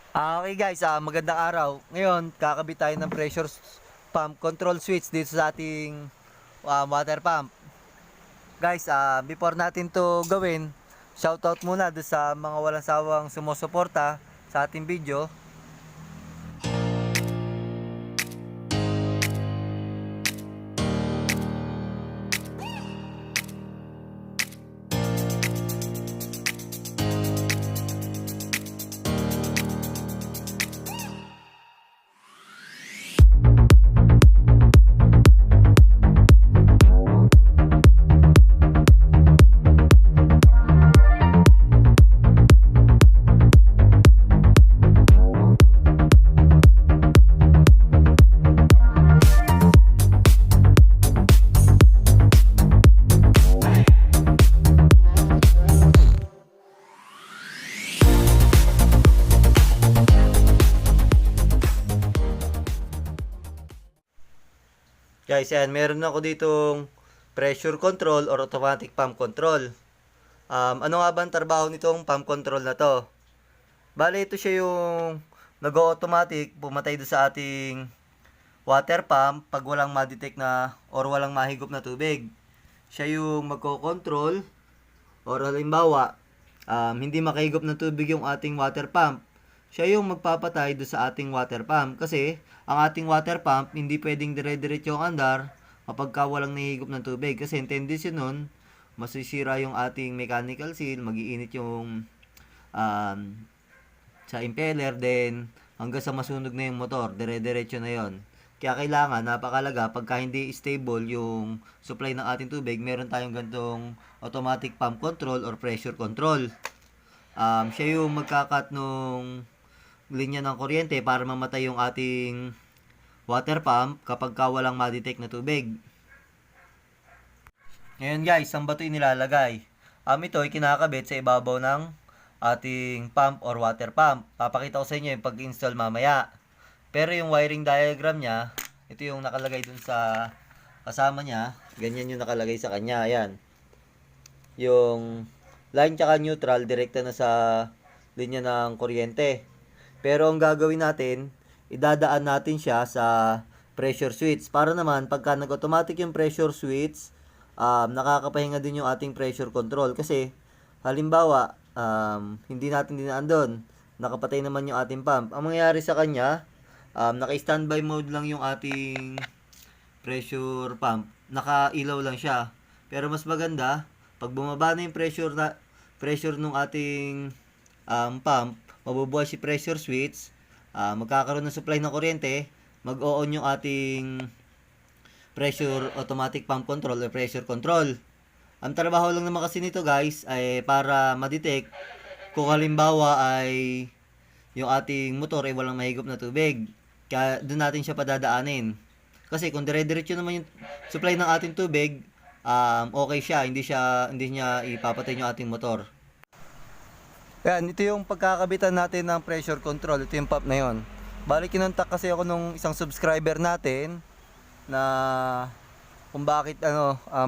Okay guys, magandang araw. Ngayon, kakabit tayo ng pump control switch dito sa ating water pump. Guys, before natin to gawin, shoutout muna doon sa mga walang sawang sumusuporta sa ating video. Guys, yan, meron ako ditong pressure control or automatic pump control. Ano nga ba ang trabaho nitong pump control na to? Bale, ito siya yung nag-automatic pumatay do sa ating water pump pag walang ma-detect na or walang mahigop na tubig. Siya yung magko-control or halimbawa, hindi makahigop na tubig yung ating water pump. Siya yung magpapatay do sa ating water pump kasi ang ating water pump hindi pwedeng dire-diretso ang andar kapag walang nahihigop ng tubig kasi ang tendency nun masisira yung ating mechanical seal, magiinit yung um, sa impeller, then hanggang sa masunog na yung motor, dire-diretso na yon. Kaya kailangan, napakalaga, pagka hindi stable yung supply ng ating tubig, meron tayong gantong automatic pump control or pressure control. Siya yung magkakat nung linya ng kuryente para mamatay yung ating water pump kapag walang ma-detect na tubig. Ngayon guys, saan ba ito inilalagay? Ito ay kinakabit sa ibabaw ng ating pump or water pump. Papakita ko sa inyo yung pag-install mamaya. Pero yung wiring diagram niya, ito yung nakalagay dun sa kasama niya. Ganyan yung nakalagay sa kanya. Ayan. Yung line tsaka neutral, direkta na sa linya ng kuryente. Pero ang gagawin natin, idadaan natin siya sa pressure switch. Para naman, pagka nag-automatic yung pressure switch, nakakapahinga din yung ating pressure control. Kasi, halimbawa, hindi natin dinaan doon. Nakapatay naman yung ating pump. Ang mangyayari sa kanya, naka-standby mode lang yung ating pressure pump. Naka-ilaw lang siya. Pero mas maganda, pag bumaba na yung pressure nung ating pump, mabubuhay si pressure switch, magkakaroon ng supply ng kuryente, mag-o-on yung ating pressure automatic pump control or pressure control. Ang trabaho lang naman kasi nito guys ay para ma-detect kung halimbawa ay yung ating motor ay walang mahigop na tubig. Kaya doon natin siya padadaanin. Kasi kung dire-diretso naman yung supply ng ating tubig, okay siya, hindi niya ipapatay yung ating motor. Yan, ito yung pagkakabitan natin ng pressure control. Ito yung pump na yon. Bali, kinontak kasi ako nung isang subscriber natin na kung bakit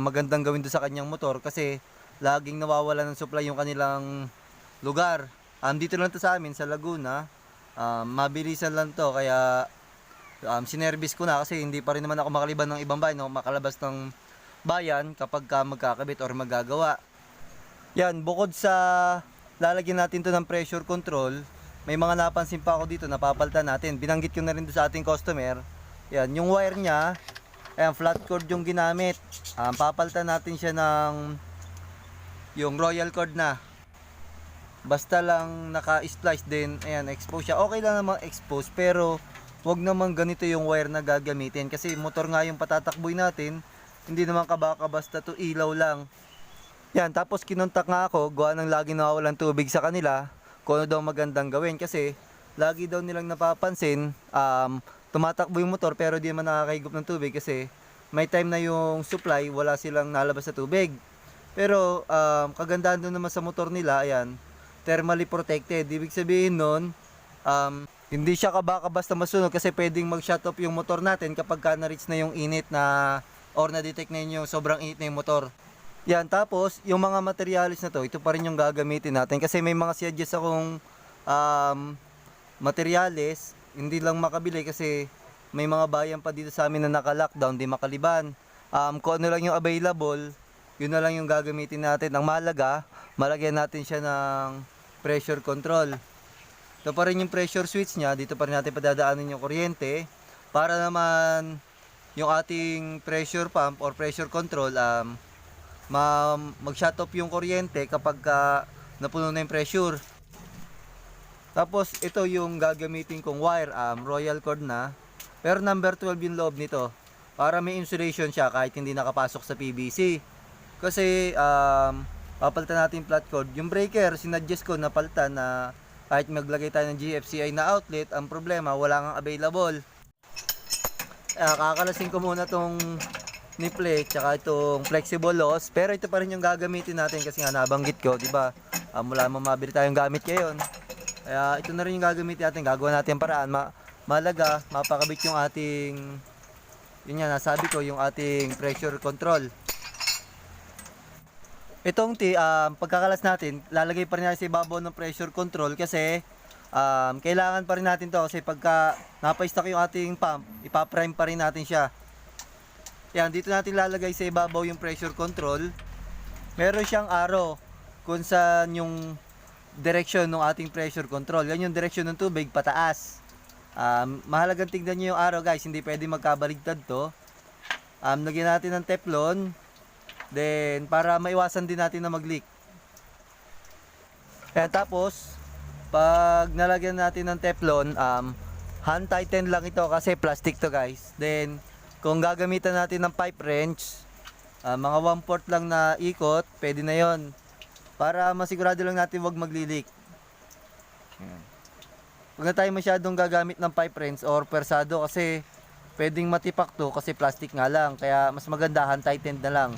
magandang gawin doon sa kanyang motor kasi laging nawawala ng supply yung kanilang lugar. Dito lang to sa amin sa Laguna. Mabilisan lang to kaya sinervice ko na kasi hindi pa rin naman ako makaliban ng ibang bayan, makalabas ng bayan kapag magkakabit or magagawa. Yan, bukod sa lalagyan natin to ng pressure control, may mga napansin pa ako dito, napapalitan natin. Binanggit ko na rin doon sa ating customer. Yan, yung wire niya, ayan, flat cord yung ginamit. Papalitan natin siya ng yung royal cord na. Basta lang naka-splice din, ayan, expose siya. Okay lang naman expose, pero wag naman ganito yung wire na gagamitin. Kasi motor nga yung patatakboy natin, hindi naman kabaka basta to ilaw lang. Yan, tapos kinontak nga ako, gawa ng lagi nawawalan tubig sa kanila, kung ano daw magandang gawin. Kasi lagi daw nilang napapansin, tumatakbo yung motor pero di naman nakakahigop ng tubig kasi may time na yung supply, wala silang nalabas sa tubig. Pero kagandahan doon naman sa motor nila, ayan, thermally protected. Ibig sabihin nun, hindi siya kabaka basta masunog kasi pwedeng mag-shut off yung motor natin kapag na-reach na yung init na or na-detect na yung sobrang init na yung motor. Yan, tapos yung mga materialis na to, ito pa rin yung gagamitin natin kasi may mga suggest akong materyales, hindi lang makabili kasi may mga bayan pa dito sa amin na naka-lockdown, di makaliban. Kung ano lang yung available, yun na lang yung gagamitin natin. Ang mahalaga, malagyan natin siya ng pressure control. Ito pa rin yung pressure switch niya, dito pa rin natin padadaanin yung kuryente para naman yung ating pressure pump or pressure control mag-shut off yung kuryente kapag napuno na yung pressure. Tapos ito yung gagamitin kong wire, royal cord na, pero number 12 yung loob nito para may insulation siya kahit hindi nakapasok sa PVC. Kasi papalitan natin flat cord. Yung breaker sinuggest ko na palitan na kahit maglagay tayo ng GFCI na outlet, ang problema wala kang available. Kakalasin ko muna tong nipple tsaka itong flexible loss, pero ito pa rin yung gagamitin natin kasi nga nabanggit ko, di ba? Mula mabili tayong gamit ngayon. Kaya ito na rin yung gagamitin natin, gagawa natin ang paraan. Malaga, mapakabit yung ating, yun nga, nasabi ko, yung ating pressure control. Itong pagkakalas natin, lalagay pa rin natin sa ibabaw ng pressure control kasi kailangan pa rin natin to kasi pagka napa-stock yung ating pump, ipaprime pa rin natin siya. Yan, dito natin lalagay sa ibabaw yung pressure control. Meron siyang arrow kung saan yung direction ng ating pressure control. Yan yung direction ng tubig, pataas. Mahalagang tingnan nyo yung arrow guys, hindi pwede magkabaligtad to. Lagyan natin ng Teflon. Then, para maiwasan din natin na mag-leak. Yan, tapos, pag nalagyan natin ng Teflon, hand tighten lang ito kasi plastic to guys. Then, kung gagamitan natin ng pipe wrench, mga 1/4 lang na ikot, pwede na yon para masigurado lang natin wag maglilik. Huwag na tayo masyadong gagamit ng pipe wrench or persado kasi pwedeng matipak to kasi plastic nga lang. Kaya mas maganda hand tightened na lang.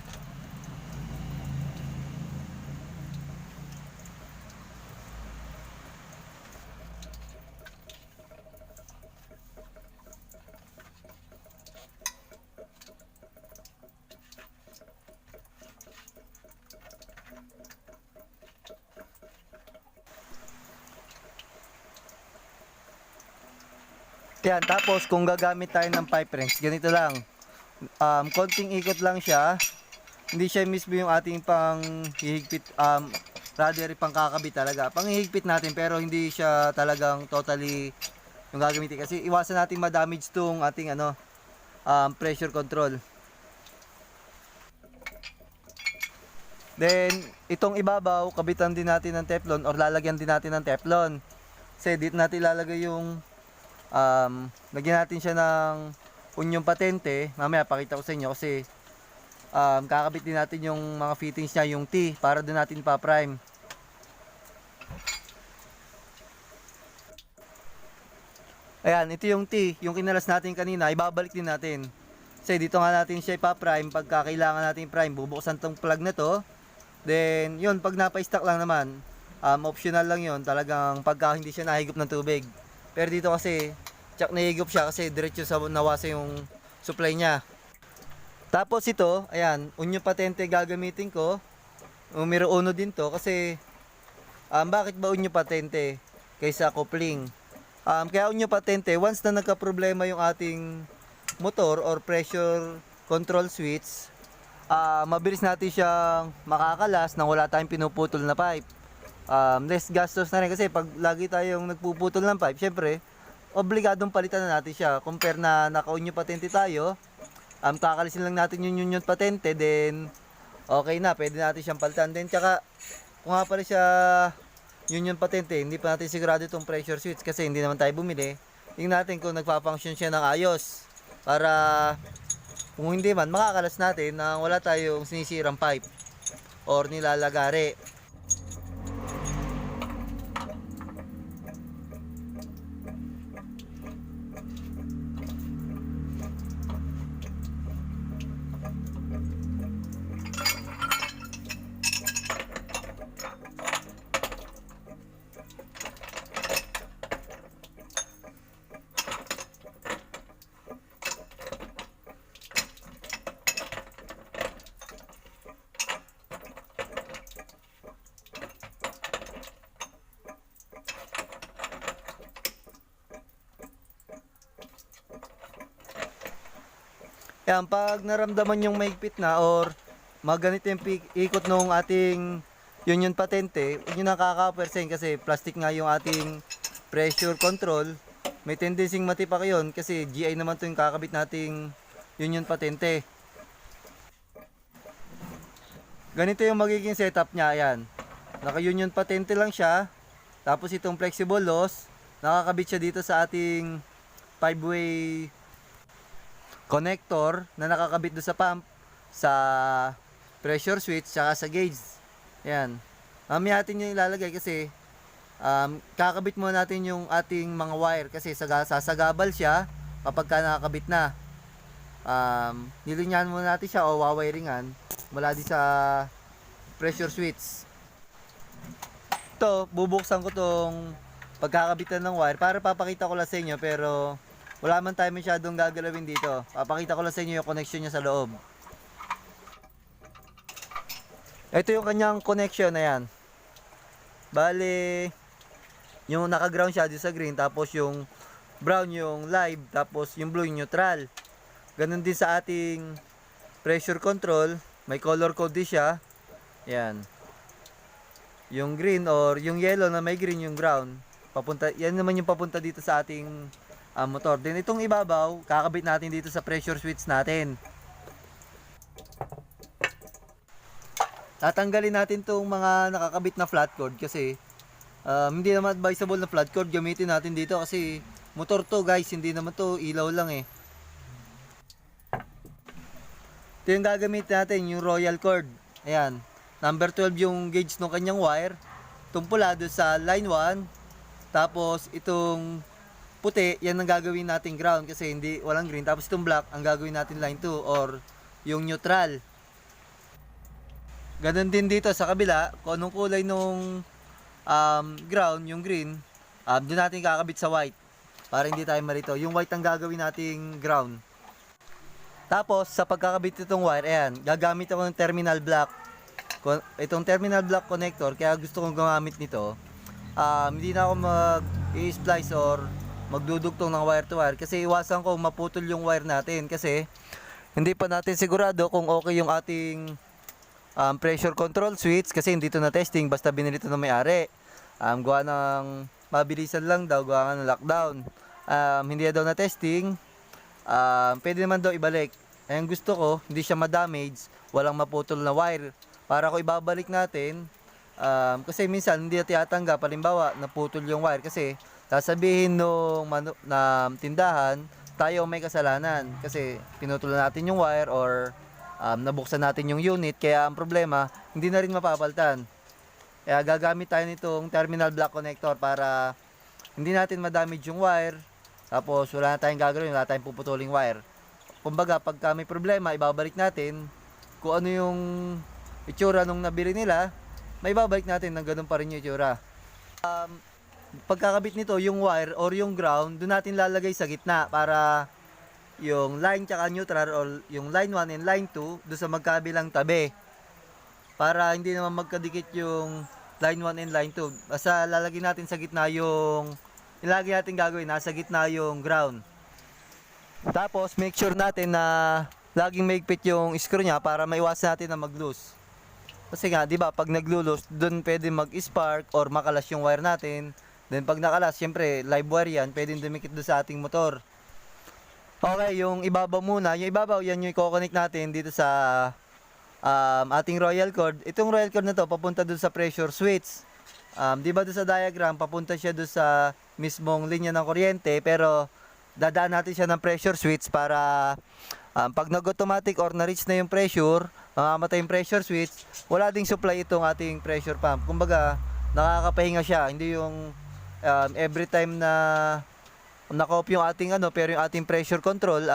Yan, tapos kung gagamit tayo ng pipe wrench, ganito lang. Konting ikot lang siya. Hindi siya mismo yung ating pang hihigpit, rather pang kakabit talaga. Pang hihigpit natin pero hindi siya talagang totally yung gagamitin. Kasi iwasan natin ma-damage tong ating pressure control. Then, itong ibabaw, kabitan din natin ng Teflon or lalagyan din natin ng Teflon. Kasi dito natin ilalagay yung lagyan natin siya ng unyong patente. Mamaya pakita ko sa inyo kasi kakabit din natin yung mga fittings niya, yung T, para doon natin pa-prime. Ayan, ito yung T, yung kinalas natin kanina, ibabalik din natin. Kasi dito nga natin siya ipa-prime, pagka kailangan natin prime, bubuksan tong plug na to. Then, yun, pag napa-stock lang naman, optional lang yun, talagang pagka hindi siya nahigop ng tubig. Pero dito kasi, tsak nahigop siya kasi diretso sa nawasa yung supply niya. Tapos ito, ayan, unyo patente gagamitin ko. Numero 1 din to kasi, bakit ba unyo patente kaysa coupling? Kaya unyo patente, once na nagka-problema yung ating motor or pressure control switch, mabilis natin siyang makakalas nang wala tayong pinuputol na pipe. Less gastos na rin kasi pag lagi tayong nagpuputol ng pipe, syempre obligadong palitan na natin siya compare na naka-unyo patente tayo. Kakalisin lang natin yung union patente, then okay na, pwede natin siyang palitan. Then tsaka kung nga pala siya union patente, hindi pa natin sigurado itong pressure switch kasi hindi naman tayo bumili. Tingnan natin kung nagpa-function siya ng ayos para kung hindi man makakalas natin na wala tayong sinisirang pipe or nilalagari. Yan, pag naramdaman yung mahigpit na or maganito yung ikot nung ating union patente, huwag nyo nakaka-percent kasi plastic nga yung ating pressure control. May tendency matipak yun kasi GI naman to yung kakabit nating union patente. Ganito yung magiging setup niya, ayan. Naka-union patente lang siya. Tapos itong flexible loss, nakakabit siya dito sa ating 5-way connector na nakakabit doon sa pump, sa pressure switch, saka sa gauge. Ayan. Mamaya natin yung ilalagay kasi kakabit muna natin yung ating mga wire kasi sasagabal siya kapag ka nakakabit na. Nilinyan muna natin siya o wawiringan mula di sa pressure switch. Ito, bubuksan ko tong pagkakabitan ng wire para papakita ko lang sa inyo, pero wala man tayo masyadong gagalawin dito. Papakita ko lang sa inyo yung connection niya sa loob. Ito yung kanyang connection na yan. Bale, yung naka-ground siya dito sa green, tapos yung brown yung live, tapos yung blue yung neutral. Ganun din sa ating pressure control, may color code din siya. Yan. Yung green or yung yellow na may green yung ground, papunta, yan naman yung papunta dito sa ating motor. Then itong ibabaw, kakabit natin dito sa pressure switch natin. Tatanggalin natin tong mga nakakabit na flat cord kasi hindi naman advisable na flat cord gamitin natin dito kasi motor to guys, hindi naman to ilaw lang eh. Ito yung gagamitin natin, yung Royal cord. Ayan, number 12 yung gauge ng kanyang wire. Itong pula doon sa line 1. Tapos itong puti, yan ang gagawin natin ground kasi hindi, walang green. Tapos itong black, ang gagawin natin line 2 or yung neutral. Ganon din dito sa kabila, kung anong kulay nung ground, yung green, doon natin kakabit sa white para hindi tayo marito. Yung white ang gagawin nating ground. Tapos sa pagkakabit itong wire, ayan, gagamit ako ng terminal block. Itong terminal block connector, kaya gusto kong gumamit nito. Hindi na ako mag-i-splice or magdudugtong ng wire to wire kasi iwasan ko maputol yung wire natin kasi hindi pa natin sigurado kung okay yung ating pressure control switch kasi hindi to na testing, basta binili to ng may-ari. Gawa ng mabilisan lang daw, gawa ng lockdown. Hindi daw na testing. Pwede naman daw ibalik. Ang gusto ko, hindi siya ma-damage, walang maputol na wire. Para ko ibabalik natin, kasi minsan hindi na tiyatanggap, halimbawa naputol yung wire kasi sasabihin nung na tindahan, tayo may kasalanan kasi pinutulan natin yung wire or nabuksan natin yung unit, kaya ang problema, hindi na rin mapapaltan. Kaya gagamit tayo nitong terminal block connector para hindi natin ma-damage yung wire, tapos wala na tayong gagawin, wala tayong puputuling wire. Kumbaga, pagka may problema, ibabalik natin kung ano yung itsura nung nabili nila, may babalik natin na ganun pa rin yung itsura. Pagkakabit nito, yung wire or yung ground, doon natin lalagay sa gitna para yung line tsaka neutral or yung line 1 and line 2 doon sa magkabilang tabi. Para hindi naman magkadikit yung line 1 and line 2. Basta lalagay natin sa gitna yung ilagay natin gagawin, nasa gitna yung ground. Tapos make sure natin na laging maigpit yung screw niya para maiwasan natin na mag-loose. Kasi nga, di ba, pag naglo-loose, doon pwede mag-spark or makalas yung wire natin. Then pag nakalas, syempre, live wire yan, pwedeng dumikit doon sa ating motor. Okay, yung ibabaw muna. Yung ibabaw, yan yung i-connect natin dito sa ating Royal cord. Itong Royal cord na to, papunta doon sa pressure switch. Di ba doon sa diagram, papunta siya doon sa mismong linya ng kuryente, pero dadaan natin siya ng pressure switch para pag nag-automatic or na-reach na yung pressure, mamamatay yung pressure switch, wala ding supply itong ating pressure pump. Kumbaga, nakakapahinga siya. Hindi yung every time na naka-off yung ating pero yung ating pressure control,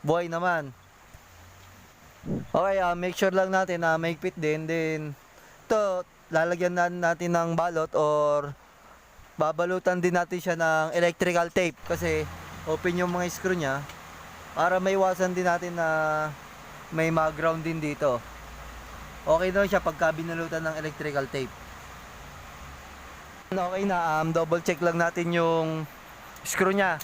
buhay naman. Okay, make sure lang natin na maigpit din. Then, ito, lalagyan natin ng balot or babalutan din natin siya ng electrical tape kasi open yung mga screw niya para maiwasan din natin na may mag-ground din dito. Okay daw siya pagka binalutan ng electrical tape. Okay na, double check lang natin yung screw niya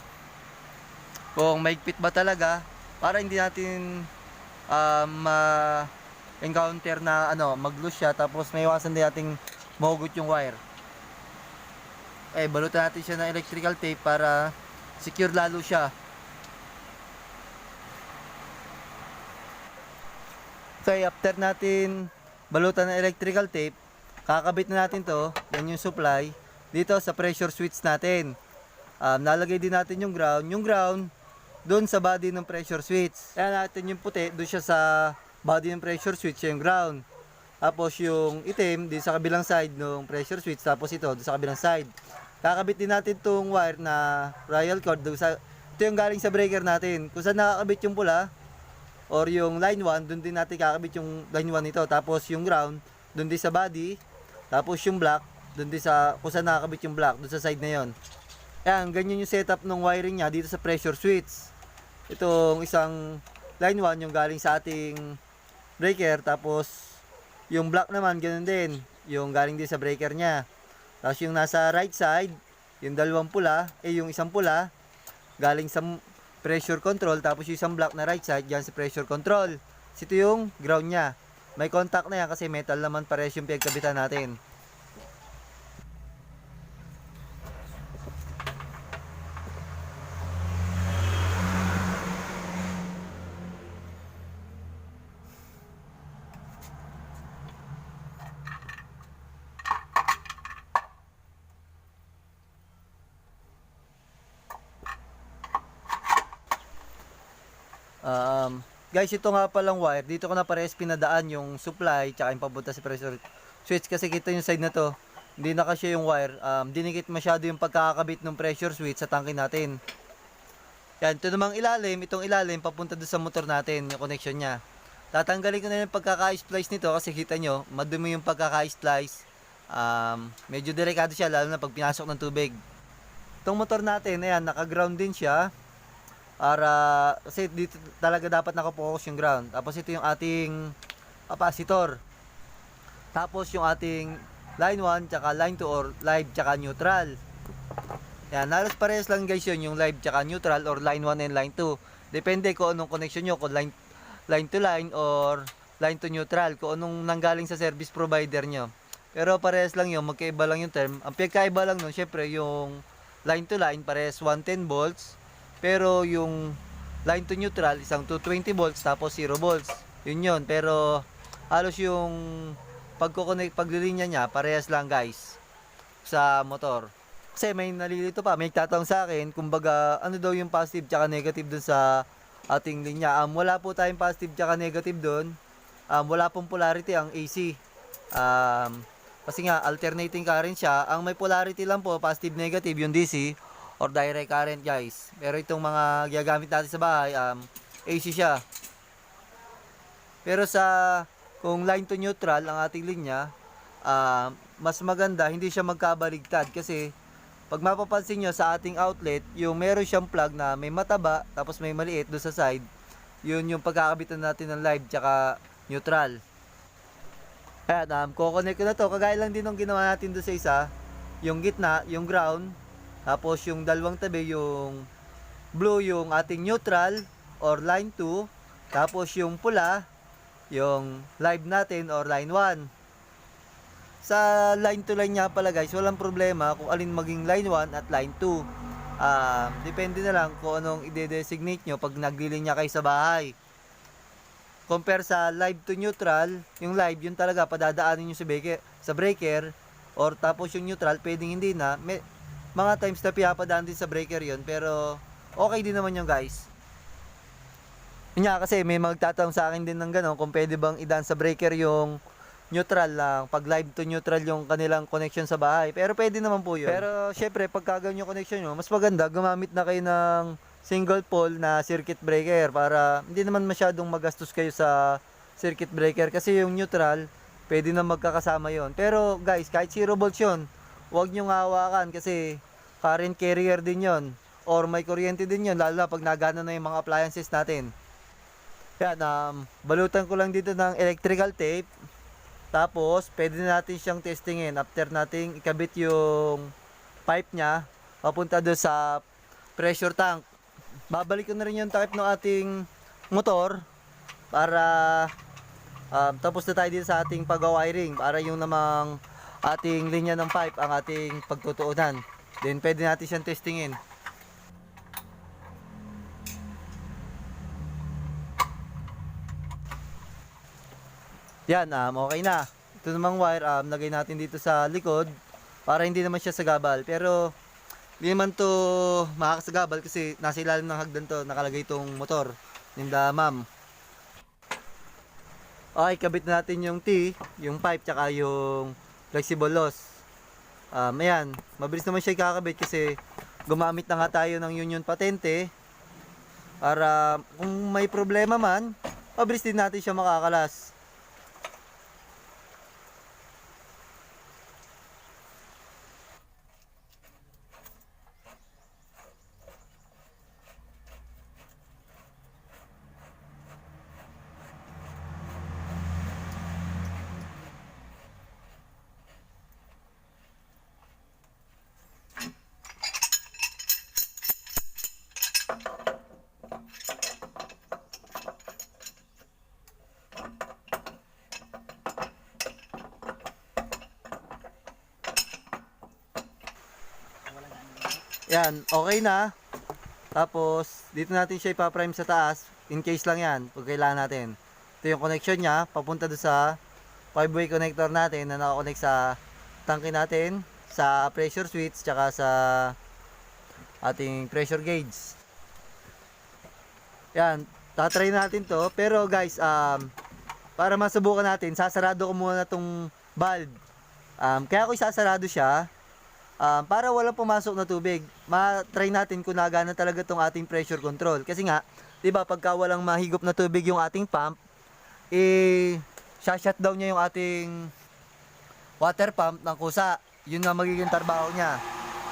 kung maigpit ba talaga. para hindi natin ma-encounter na mag-loose siya, tapos maiwasan din nating mahugot yung wire. Balutan natin siya ng electrical tape para secure lalo siya. After natin balutan ng electrical tape, kakabit na natin to, yan yung supply, dito sa pressure switch natin. Nalagay din natin yung ground doon sa body ng pressure switch. Kaya natin yung puti, doon siya sa body ng pressure switch, yung ground. Tapos yung itim, din sa kabilang side ng pressure switch, tapos ito, doon sa kabilang side. Kakabit din natin tong wire na royal cord, ito yung galing sa breaker natin. Kung saan nakakabit yung pula, or yung line 1, doon din natin kakabit yung line 1 nito. Tapos yung ground, doon din sa body. Tapos yung black, doon din sa, kung saan nakakabit yung black, doon sa side na yon. Ayan, ganyan yung setup ng wiring niya dito sa pressure switch. Itong isang line 1, yung galing sa ating breaker. Tapos yung black naman, ganun din, yung galing din sa breaker niya. Tapos yung nasa right side, yung dalawang pula, yung isang pula, galing sa pressure control, tapos yung isang black na right side dyan sa pressure control. Ito yung ground nya. May contact na yan kasi metal naman pares yung pinagkabitan natin. Guys, ito nga palang wire, dito ko na pares pinadaan yung supply tsaka yung papunta sa pressure switch, kasi kita yung side na to, hindi na kasi yung wire, dinikit masyado yung pagkakabit ng pressure switch sa tangke natin. Yan, ito namang ilalim, itong ilalim papunta doon sa motor natin, yung connection nya. Tatanggalin ko na yung pagkaka-splice nito kasi kita nyo, madumi yung pagkaka-splice. Medyo delikado siya lalo na pag pinasok ng tubig. Itong motor natin, ayan, naka-ground din siya. Para, kasi dito talaga dapat nakapokus yung ground. Tapos ito yung ating capacitor. Tapos yung ating line 1, tsaka line 2 or live, tsaka neutral. Yan, halos parehas lang guys yun, yung live, tsaka neutral or line 1 and line 2. Depende kung anong connection nyo, kung line to line or line to neutral, kung anong nanggaling sa service provider nyo. Pero parehas lang yun, magkaiba lang yung term. Ang pagkaiba lang nun, syempre yung line to line, parehas 110 volts. Pero yung line to neutral, isang 220 volts tapos 0 volts. Yun. Pero halos yung pagko-connect, paglilinya niya, parehas lang guys sa motor. Kasi may nalilito pa, may nagtatanong sa akin, kumbaga ano daw yung positive tsaka negative dun sa ating linya. Wala po tayong positive tsaka negative dun. Wala pong polarity ang AC. Kasi nga alternating current siya. Ang may polarity lang po, positive negative, yung DC or direct current guys. Pero itong mga gagamit natin sa bahay, AC siya. Pero kung line to neutral ang ating linya, mas maganda hindi siya magkabaligtad, kasi pag mapapansin nyo sa ating outlet, yung meron siyang plug na may mataba tapos may maliit doon sa side, yun yung pagkakabitan natin ng live tsaka neutral. Ayan, kukonect ko na to, kagaya lang din ng ginawa natin doon sa isa, yung gitna, yung ground. Tapos yung dalawang tabi, yung blue yung ating neutral or line 2. Tapos yung pula, yung live natin or line 1. Sa line to line nga pala guys, walang problema kung alin maging line 1 at line 2. Depende na lang kung anong i-designate nyo pag naglilinya kayo sa bahay. Compare sa live to neutral, yung live yun talaga padadaanin nyo sa breaker, or tapos yung neutral pwedeng hindi na. Mga times na piyapadaan din sa breaker yun, pero okay din naman yung guys. Yun nga, kasi may magtatanong sa akin din ng gano'n, kung pwede bang idaan sa breaker yung neutral lang, pag live to neutral yung kanilang connection sa bahay. Pero pwede naman po yun. Pero syempre, pag kagawin yung connection nyo, mas maganda gumamit na kayo ng single pole na circuit breaker, para hindi naman masyadong magastos kayo sa circuit breaker, kasi yung neutral, pwede na magkakasama yon. Pero guys, kahit 0 volts yun, huwag nyo hawakan kasi current carrier din yon, or may kuryente din yon, lalo na pag nagana na yung mga appliances natin. Yan, balutan ko lang dito ng electrical tape. Tapos pwede natin siyang testingin after nating ikabit yung pipe nya papunta doon sa pressure tank. Babalik ko na rin yung takip ng ating motor para tapos na tayo dito sa ating pag-wiring para yung namang ating linya ng pipe ang ating pagtutuunan. Then pwede natin siyang testingin. Yan, okay na. Ito namang wire, lagay natin dito sa likod para hindi naman siya sagabal. Pero hindi naman to makakasagabal kasi nasa ilalim ng hagdan to nakalagay itong motor. Ninda ma'am. Okay, kabit na natin yung T, yung pipe, tsaka yung flexible loss. Ayan, mabilis naman siya kakabit kasi gumamit na nga tayo ng union patente para kung may problema man, mabilis din natin siya makakalas. Yan, okay na. Tapos, dito natin siya ipaprime sa taas. In case lang yan, pag kailangan natin. Ito yung connection niya, papunta doon sa 5-way connector natin na nakakonect sa tangke natin, sa pressure switch, tsaka sa ating pressure gauge. Yan, tatry natin to. Pero guys, para masubukan natin, sasarado ko muna itong valve. Kaya ko isasarado siya, para walang pumasok na tubig. Ma-try natin kung nagana talaga tong ating pressure control. Kasi nga, 'di ba, pagka walang mahigop na tubig yung ating pump, shutdown niya yung ating water pump ng kusa. Yun nga magiging trabaho niya.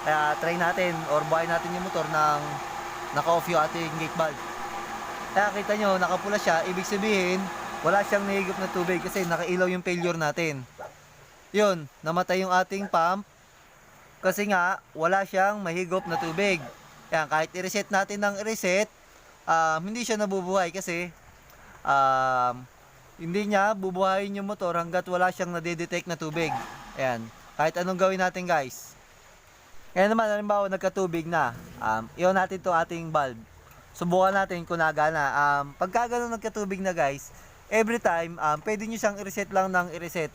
Kaya try natin or buhayin natin yung motor ng naka-off yung ating gate valve. Kaya kita nyo, nakapula siya, ibig sabihin, wala siyang nahigop na tubig kasi nakailaw yung failure natin. Yun, namatay yung ating pump. Kasi nga, wala siyang mahigop na tubig. Yan, kahit i-reset natin ng i-reset, hindi siya nabubuhay kasi hindi niya bubuhayin yung motor hanggat wala siyang nadedetect na tubig. Ayan, kahit anong gawin natin guys. Ngayon naman, halimbawa nagkatubig na, iwan natin itong ating valve. Subukan natin kung nagana. Pagka ganun nagkatubig na guys, every time, pwede nyo siyang i-reset lang ng i-reset.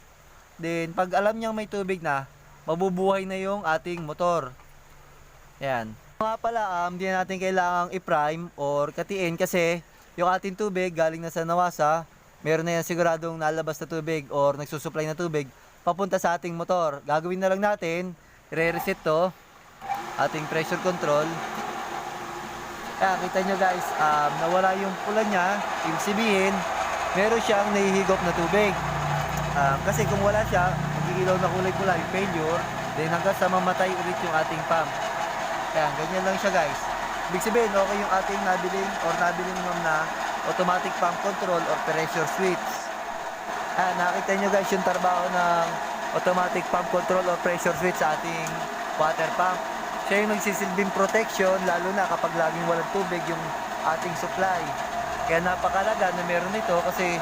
Then, pag alam niyang may tubig na, mabubuhay na yung ating motor. Yan. Nga pala, hindi natin kailangang i-prime or katiin kasi yung ating tubig galing na sa nawasa, meron na yan siguradong nalabas na tubig or nagsusupply na tubig papunta sa ating motor. Gagawin na lang natin, i-reset to, ating pressure control. Kaya kita nyo guys, nawala yung pula niya, ibig sabihin, meron siyang nahihigop na tubig. Kasi kung wala siya, magigilaw na kulay-kulay, failure, then hanggang sa mamatay ulit yung ating pump. Kaya ganyan lang siya guys. Ibig sabihin, okay yung ating nabiling naman na automatic pump control or pressure switch. Nakita nyo guys yung trabaho ng automatic pump control or pressure switch sa ating water pump. Siya yung nagsisilbing protection, lalo na kapag laging walang tubig yung ating supply. Kaya napakalaga na meron ito kasi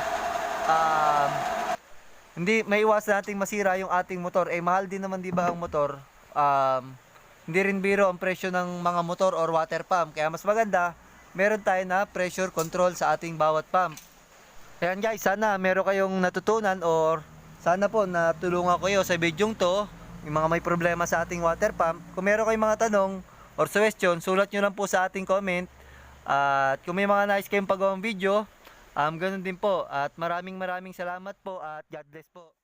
hindi maiwasan nating masira yung ating motor. Mahal din naman 'di ba ang motor? Hindi rin biro ang presyo ng mga motor or water pump. Kaya mas maganda, meron tayo na pressure control sa ating bawat pump. Ayan guys, sana meron kayong natutunan or sana po natulungan ko kayo sa bidyong to. Yung mga may problema sa ating water pump. Kung meron kayong mga tanong or suggestion, sulat nyo lang po sa ating comment. At kung may mga nais kayong pagawang video, ganun din po. At maraming salamat po at God bless po.